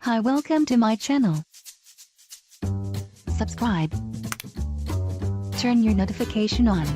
Hi, welcome to my channel. Subscribe. Turn your notification on.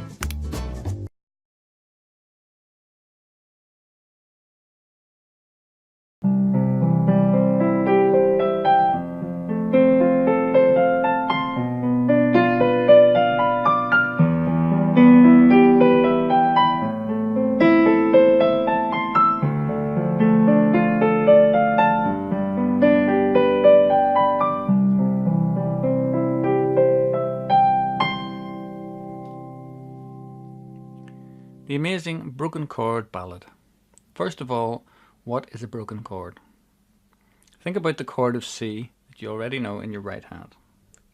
The amazing broken chord ballad. First of all, what is a broken chord? Think about the chord of C that you already know in your right hand.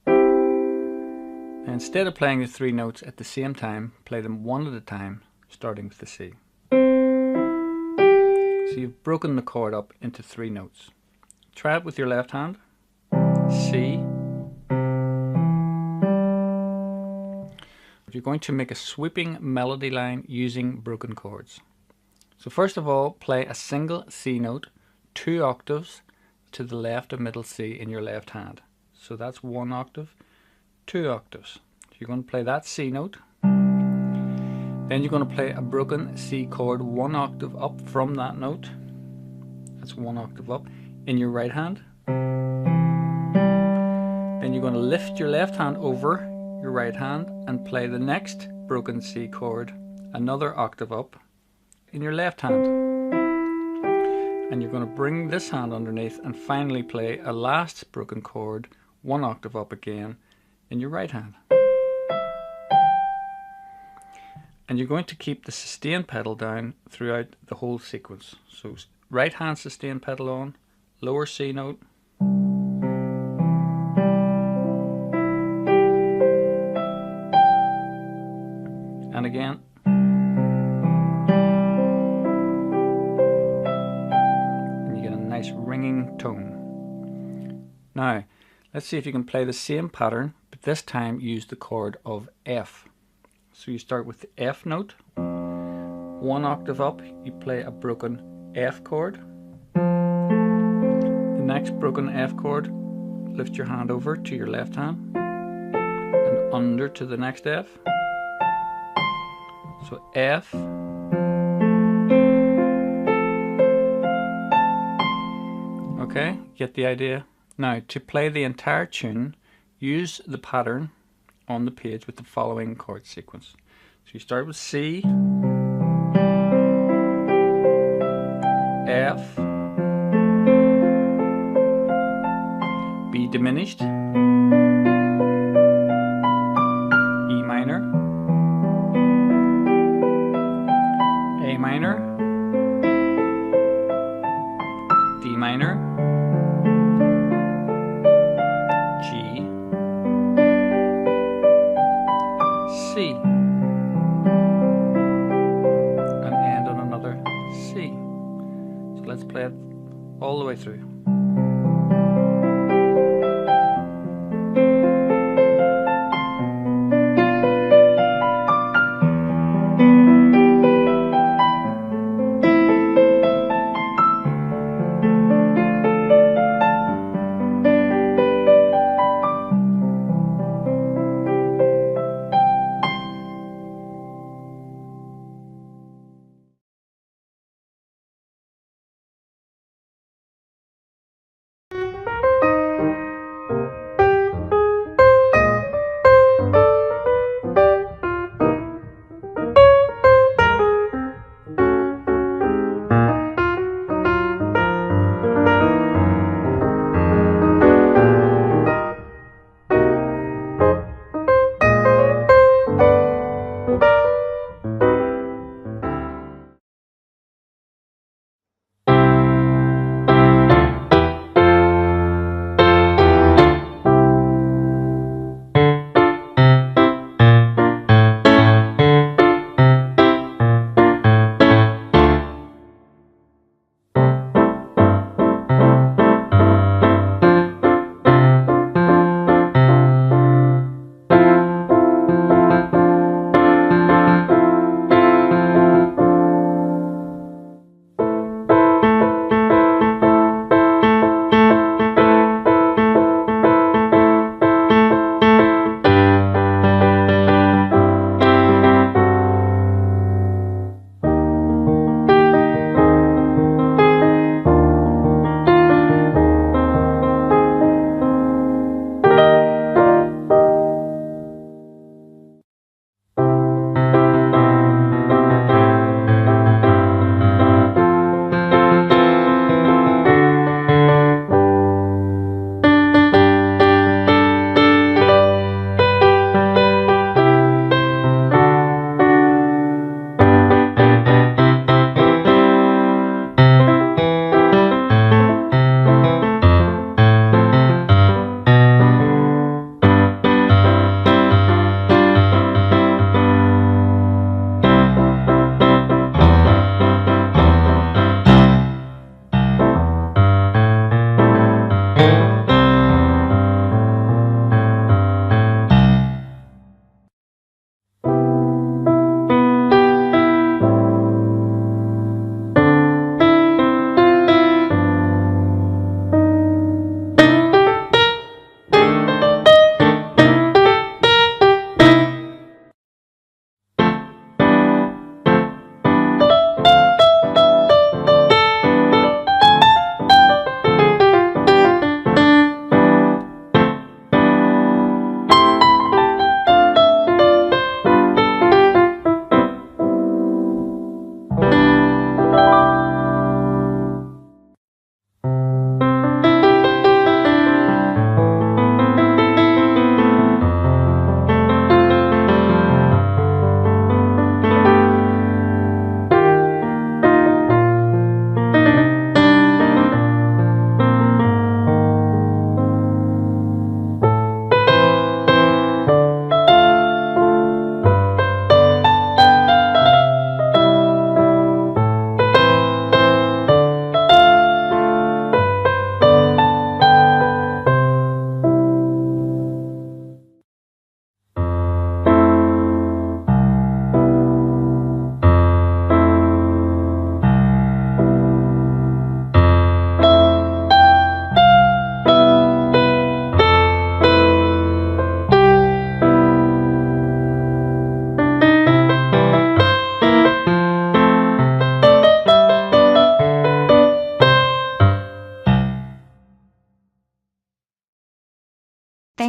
Now, instead of playing the three notes at the same time, play them one at a time, starting with the C. So you've broken the chord up into three notes. Try it with your left hand. C. You're going to make a sweeping melody line using broken chords. So first of all, play a single C note 2 octaves to the left of middle C in your left hand. So that's 1 octave, 2 octaves. So you're going to play that C note. Then you're going to play a broken C chord 1 octave up from that note. That's 1 octave up in your right hand. Then you're going to lift your left hand over your right hand and play the next broken C chord another octave up in your left hand, and you're going to bring this hand underneath and finally play a last broken chord 1 octave up again in your right hand. And you're going to keep the sustain pedal down throughout the whole sequence. So right hand sustain pedal on, lower C note, and again, and you get a nice ringing tone. Now let's see if you can play the same pattern, but this time use the chord of F. So you start with the F note, 1 octave up, you play a broken F chord. The next broken F chord, lift your hand over to your left hand and under to the next F. So F, okay, get the idea? Now to play the entire tune, use the pattern on the page with the following chord sequence. So you start with C, F, B diminished, E minor, A minor, D minor, G, C, and end on another C. So let's play it all the way through.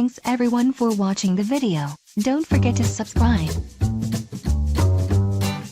Thanks everyone for watching the video. Don't forget to subscribe.